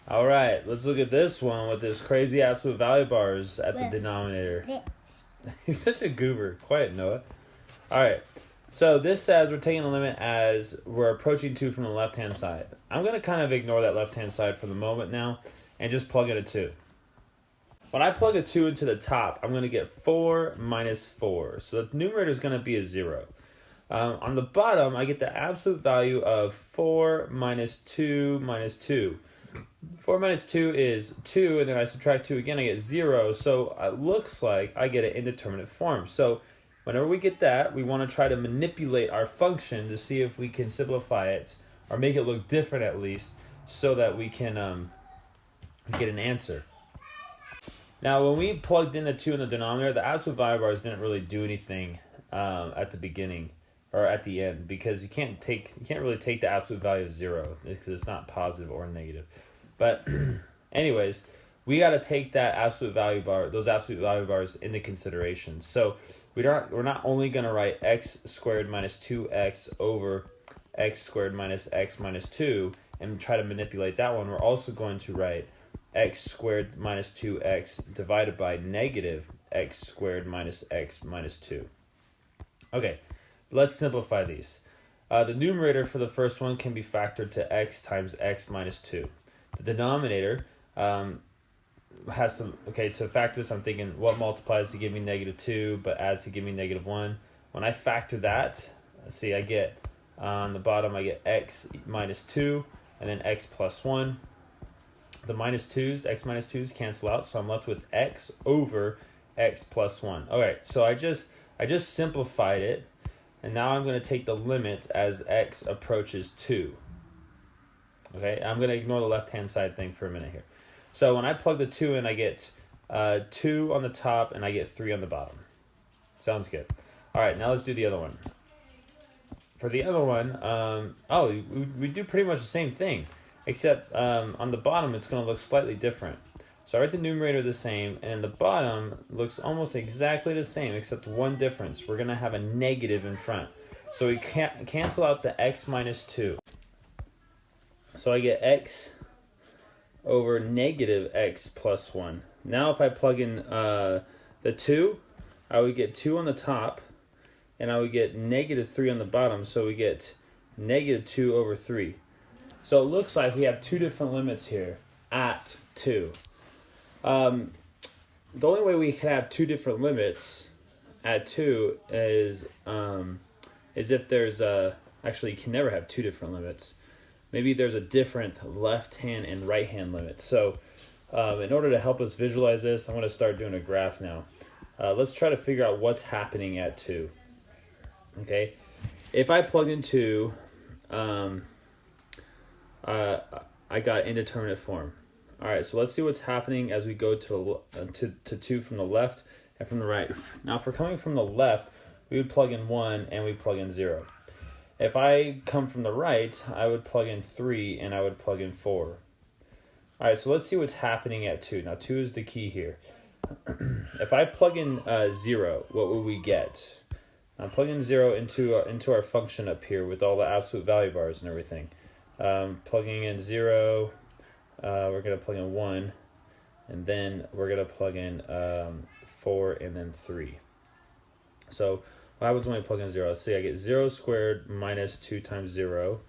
All right, let's look at this one with this crazy absolute value bars at the denominator. You're such a goober. Quiet, Noah. All right, so this says we're taking the limit as we're approaching 2 from the left-hand side. I'm going to kind of ignore that left-hand side for the moment now and just plug in a 2. When I plug a 2 into the top, I'm going to get 4 minus 4. So the numerator is going to be a 0. On the bottom, I get the absolute value of 4 minus 2 minus 2. 4 minus 2 is 2, and then I subtract 2 again, I get 0. So it looks like I get an indeterminate form. So whenever we get that, we want to try to manipulate our function to see if we can simplify it or make it look different at least so that we can get an answer. Now, when we plugged in the 2 in the denominator, the absolute value bars didn't really do anything at the beginning or at the end because you can't really take the absolute value of 0 because it's not positive or negative. But anyways, we got to take that absolute value bar, those absolute value bars into consideration. So we're not only going to write x squared minus 2x over x squared minus x minus 2 and try to manipulate that one. We're also going to write x squared minus 2x divided by negative x squared minus x minus 2. Okay, let's simplify these. The numerator for the first one can be factored to x times x minus 2. The denominator has to factor this, I'm thinking what multiplies to give me negative 2 but adds to give me negative 1. When I factor that, let's see, I get on the bottom I get x minus 2 and then x plus 1. The minus 2's, x minus 2's cancel out, so I'm left with x over x plus 1. Okay, so I just simplified it, and now I'm going to take the limit as x approaches 2. Okay, I'm going to ignore the left-hand side thing for a minute here. So when I plug the 2 in, I get 2 on the top, and I get 3 on the bottom. Sounds good. All right, now let's do the other one. For the other one, we do pretty much the same thing, except on the bottom, it's going to look slightly different. So I write the numerator the same, and the bottom looks almost exactly the same, except one difference. We're going to have a negative in front. So we cancel out the x minus 2. So I get x over negative x plus 1. Now if I plug in the 2, I would get 2 on the top, and I would get negative 3 on the bottom, so we get negative 2 over 3. So it looks like we have two different limits here at 2. The only way we can have two different limits at 2 is if there's actually you can never have two different limits. Maybe there's a different left-hand and right-hand limit. So in order to help us visualize this, I'm going to start doing a graph now. Let's try to figure out what's happening at 2. Okay, if I plug in 2, I got indeterminate form. All right, so let's see what's happening as we go to 2 from the left and from the right. Now, if we're coming from the left, we would plug in 1 and we plug in 0. If I come from the right, I would plug in 3 and I would plug in 4. All right, so let's see what's happening at 2. Now, 2 is the key here. If I plug in 0, what will we get? I'm plugging 0 into our function up here with all the absolute value bars and everything. Plugging in 0, we're going to plug in 1, and then we're going to plug in 4 and then 3. So what happens when I plug in 0? Let's see, I get 0 squared minus 2 times 0,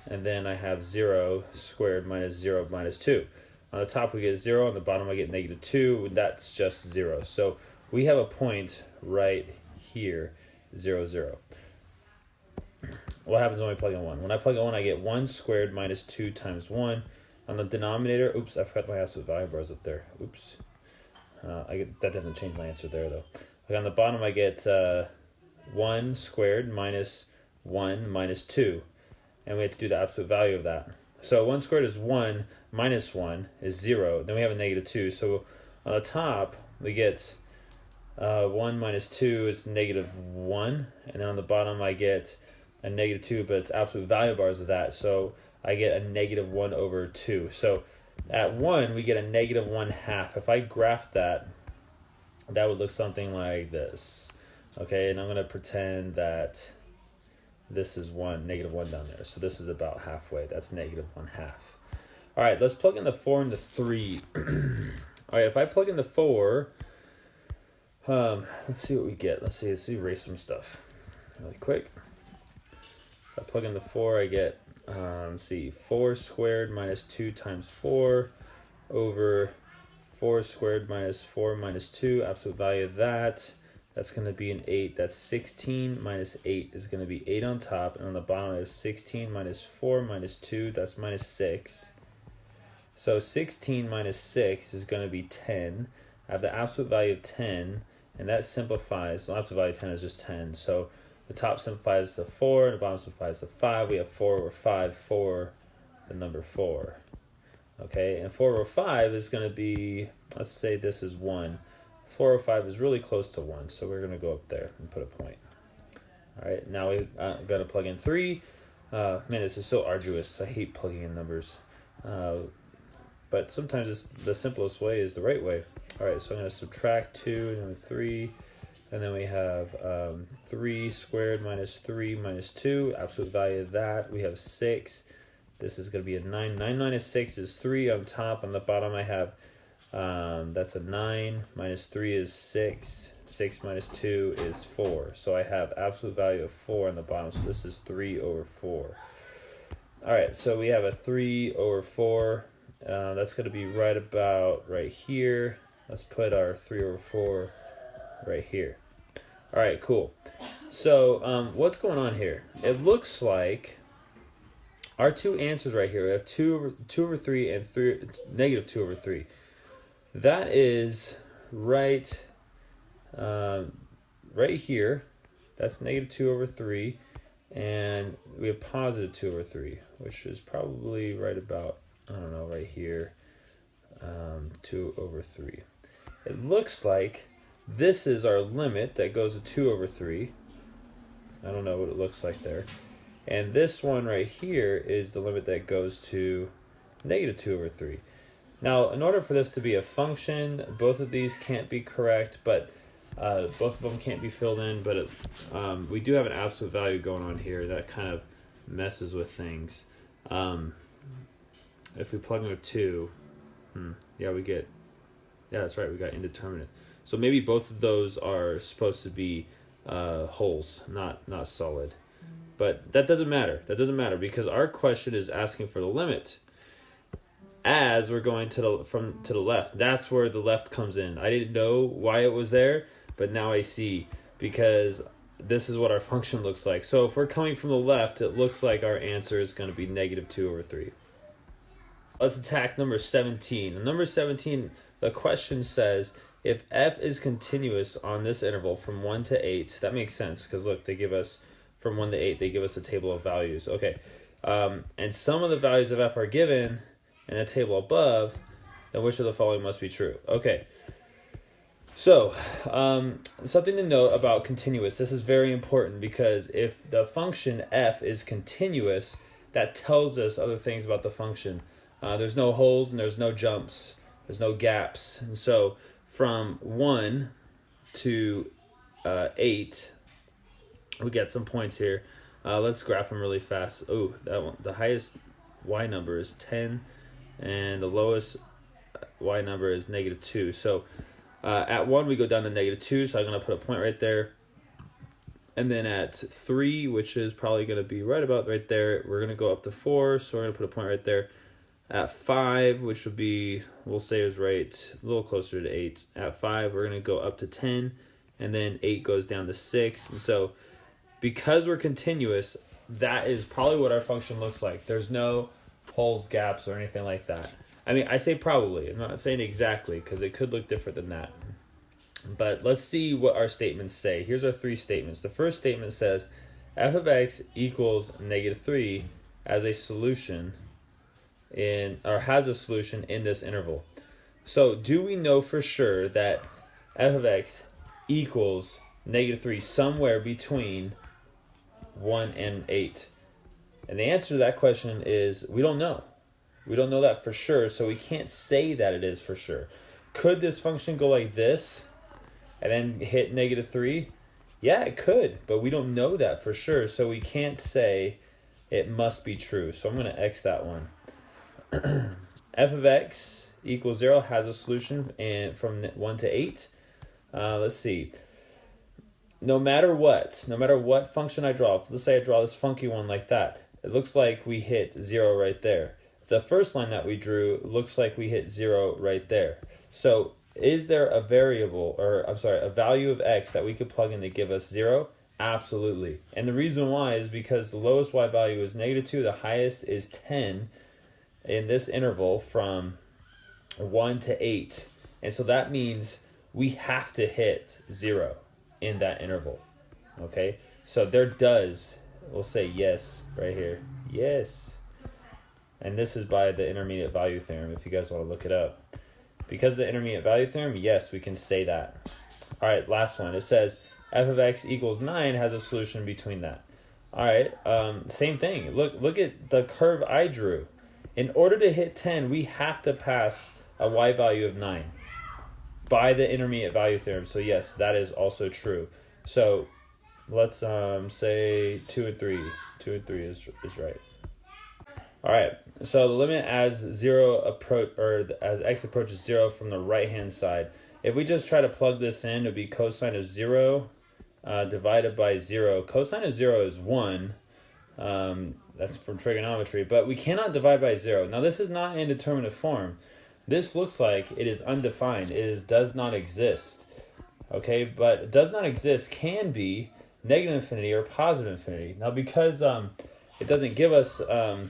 and then I have 0 squared minus 0 minus 2. On the top we get 0, on the bottom I get negative 2, and that's just 0. So we have a point right here, 0, 0. What happens when we plug in 1? When I plug in 1, I get 1 squared minus 2 times 1. On the denominator, oops, I forgot my absolute value bars up there. Oops. That doesn't change my answer there, though. Like on the bottom, I get 1 squared minus 1 minus 2. And we have to do the absolute value of that. So 1 squared is 1, minus 1 is 0. Then we have a negative 2. So on the top, we get 1 minus 2 is negative 1. And then on the bottom, I get a negative 2, but it's absolute value bars of that. So I get a negative 1 over 2. So at 1, we get a negative 1/2. If I graph that, that would look something like this. Okay, and I'm going to pretend that this is negative 1 down there. So this is about halfway. That's negative 1/2. All right, let's plug in the 4 and the 3. All right, if I plug in the 4, let's see what we get. Let's erase some stuff really quick. If I plug in the 4, I get, let's see, 4 squared minus 2 times 4 over 4 squared minus 4 minus 2, absolute value of that. That's going to be an 8. That's 16 minus 8 is going to be 8 on top. And on the bottom, I have 16 minus 4 minus 2. That's minus 6. So 16 minus 6 is going to be 10. I have the absolute value of 10. And that simplifies. The absolute value of 10 is just 10. So the top simplifies to 4. And the bottom simplifies to 5. We have 4 over 5 for the number 4. Okay, and 4 over 5 is going to be, let's say this is 1. 4 over 5 is really close to 1, so we're going to go up there and put a point. All right, now we got to plug in 3. Man, this is so arduous. I hate plugging in numbers. But sometimes the simplest way is the right way. All right, so I'm going to subtract 2 and then 3. And then we have 3 squared minus 3 minus 2. Absolute value of that. We have 6. This is going to be a 9. 9 minus 6 is 3 on top. On the bottom I have, that's a 9. Minus 3 is 6. 6 minus 2 is 4. So I have absolute value of 4 on the bottom. So this is 3 over 4. All right, so we have a 3 over 4. That's going to be right about right here. Let's put our 3 over 4 right here. All right, cool. So what's going on here? It looks like our two answers right here, we have 2 over 3 and negative 2 over 3. That is right here. That's negative 2 over 3. And we have positive 2 over 3, which is probably right about, I don't know, right here, 2 over 3. It looks like this is our limit that goes to 2 over 3. I don't know what it looks like there. And this one right here is the limit that goes to negative 2 over 3. Now, in order for this to be a function, both of these can't be correct, but both of them can't be filled in. But we do have an absolute value going on here that kind of messes with things. If we plug in a 2, yeah, we get, yeah, that's right, we got indeterminate. So maybe both of those are supposed to be wholes, not solid. But that doesn't matter. That doesn't matter because our question is asking for the limit. As we're going to the left, that's where the left comes in. I didn't know why it was there, but now I see because this is what our function looks like. So if we're coming from the left, it looks like our answer is going to be negative 2 over 3. Let's attack number 17. And number 17, the question says, if f is continuous on this interval from 1 to 8, that makes sense because look, they give us from 1 to 8, they give us a table of values. Okay, and some of the values of f are given in a table above, then which of the following must be true? Okay, so something to note about continuous. This is very important because if the function f is continuous, that tells us other things about the function. There's no holes and there's no jumps. There's no gaps. And so from 1 to 8, we get some points here. Let's graph them really fast. Oh, that one. The highest y number is 10, and the lowest y number is negative 2. So at 1, we go down to negative 2, so I'm going to put a point right there. And then at 3, which is probably going to be right about right there, we're going to go up to 4, so we're going to put a point right there. At 5, which would be, we'll say is right, a little closer to 8. At 5, we're going to go up to 10, and then 8 goes down to 6. And so because we're continuous, that is probably what our function looks like. There's no holes, gaps, or anything like that. I mean, I say probably. I'm not saying exactly, because it could look different than that. But let's see what our statements say. Here's our 3 statements. The first statement says, f of x equals negative 3 as a solution has a solution in this interval. So do we know for sure that f of x equals negative 3 somewhere between 1 and 8? And the answer to that question is we don't know. We don't know that for sure, so we can't say that it is for sure. Could this function go like this and then hit negative 3? Yeah, it could, but we don't know that for sure, so we can't say it must be true. So I'm going to X that one. f of x equals 0 has a solution from 1 to 8. Let's see. No matter what function I draw, let's say I draw this funky one like that, it looks like we hit 0 right there. The first line that we drew looks like we hit 0 right there. So is there a variable, or I'm sorry, a value of x that we could plug in to give us 0? Absolutely. And the reason why is because the lowest y value is -2, the highest is 10 in this interval from 1 to 8. And so that means we have to hit 0 in that interval. Okay? So there does, we'll say yes right here. Yes. And this is by the intermediate value theorem if you guys want to look it up. Because of the intermediate value theorem, yes, we can say that. All right, last one. It says f of x equals 9 has a solution between that. All right, same thing. Look at the curve I drew. In order to hit 10, we have to pass a y value of 9 by the intermediate value theorem. So yes, that is also true. So let's say 2 and 3. 2 and 3 is right. All right, so the limit as as x approaches 0 from the right-hand side. If we just try to plug this in, it would be cosine of 0 divided by 0. Cosine of 0 is 1. That's from trigonometry, but we cannot divide by 0. Now, this is not indeterminate form. This looks like it is undefined. It does not exist. Okay, but does not exist can be negative infinity or positive infinity. Now, because it doesn't give us the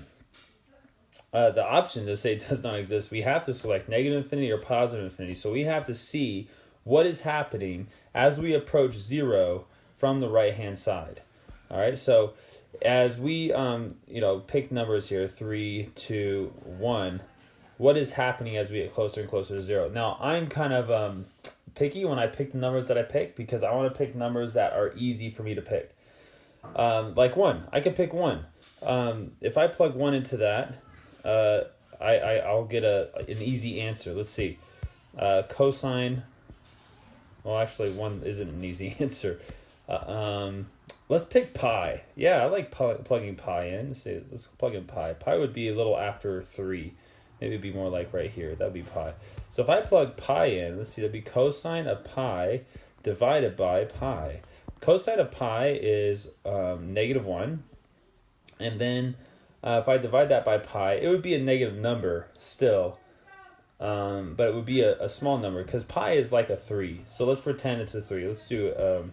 option to say it does not exist, we have to select negative infinity or positive infinity. So we have to see what is happening as we approach 0 from the right-hand side. All right, so as we pick numbers here, 3, 2, 1, what is happening as we get closer and closer to 0? Now, I'm kind of picky when I pick the numbers that I pick because I want to pick numbers that are easy for me to pick. Like 1, I could pick 1. If I plug 1 into that, I'll get an easy answer. Let's see. Cosine. Well, actually, 1 isn't an easy answer. Let's pick pi. Yeah, I like plugging pi in. Let's plug in pi. Pi would be a little after 3. Maybe it'd be more like right here. That'd be pi. So if I plug pi in, let's see, that'd be cosine of pi divided by pi. Cosine of pi is -1. And then if I divide that by pi, it would be a negative number still. But it would be a small number because pi is like a 3. So let's pretend it's a 3. Let's do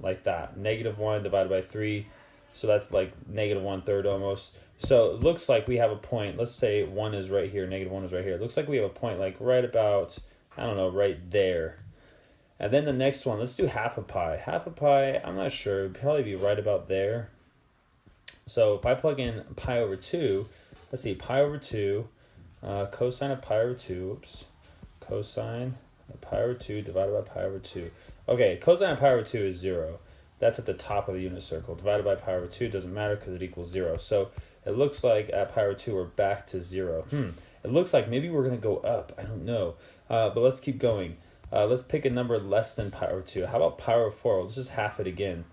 like that. -1 divided by 3. So that's like -1/3 almost. So it looks like we have a point. Let's say 1 is right here. -1 is right here. It looks like we have a point like right about, I don't know, right there. And then the next one, let's do half of pi. Half of pi, I'm not sure. It would probably be right about there. So if I plug in pi over 2, let's see, pi over 2, cosine of pi over 2, oops, cosine of pi over 2 divided by pi over 2. Okay, cosine of pi over 2 is 0. That's at the top of the unit circle. Divided by pi over 2 doesn't matter because it equals 0. So it looks like at pi over 2 we're back to 0. It looks like maybe we're going to go up. I don't know. But let's keep going. Let's pick a number less than pi over 2. How about pi over 4? Let's just half it again.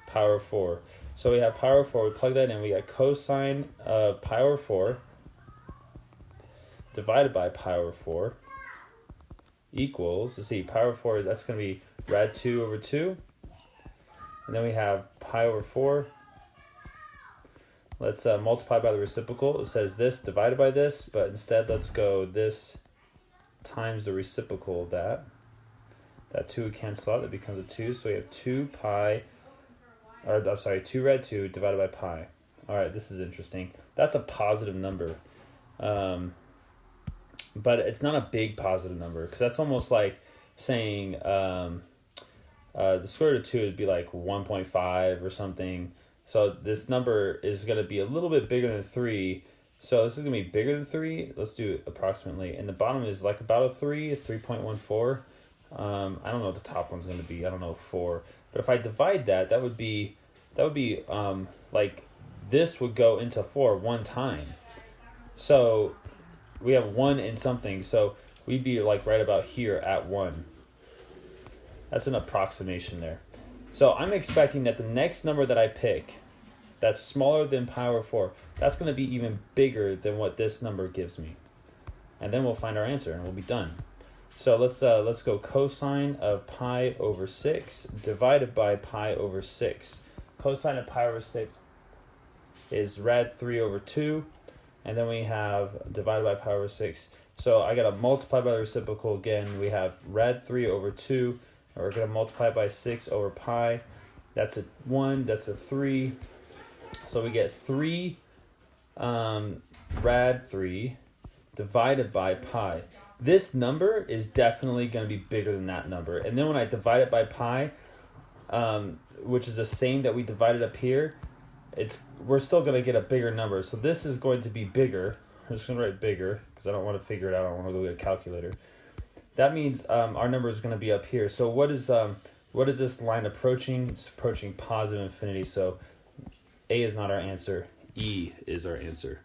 Pi over 4. So we have pi over 4. We plug that in. We got cosine of pi over 4 divided by pi over 4 equals, let's see, pi over 4, that's going to be rad 2 over 2. And then we have pi over 4. Let's multiply by the reciprocal. It says this divided by this, but instead let's go this times the reciprocal of that. That 2 would cancel out. That becomes a 2. So we have 2 rad 2 divided by pi. All right, this is interesting. That's a positive number. But it's not a big positive number because that's almost like saying the square root of 2 would be like 1.5 or something. So this number is going to be a little bit bigger than 3. So this is going to be bigger than 3. Let's do it approximately. And the bottom is like about a 3.14. I don't know what the top one's going to be. I don't know, 4. But if I divide that, that would be like this would go into 4 one time. So we have 1 in something. So we'd be like right about here at 1. That's an approximation there. So I'm expecting that the next number that I pick that's smaller than pi over 4, that's going to be even bigger than what this number gives me. and then we'll find our answer and we'll be done. So let's go cosine of pi over 6 divided by pi over 6. Cosine of pi over 6 is rad 3 over 2, and then we have divided by pi over 6. So I gotta multiply by the reciprocal again. We have rad 3 over 2, and we're gonna multiply by 6 over pi. That's a 1, that's a 3. So we get 3 rad 3 divided by pi. This number is definitely going to be bigger than that number. And then when I divide it by pi, which is the same that we divided up here, we're still going to get a bigger number. So this is going to be bigger. I'm just going to write bigger because I don't want to figure it out. I don't want to go get a calculator. That means our number is going to be up here. So what is this line approaching? It's approaching positive infinity. So A is not our answer. E is our answer.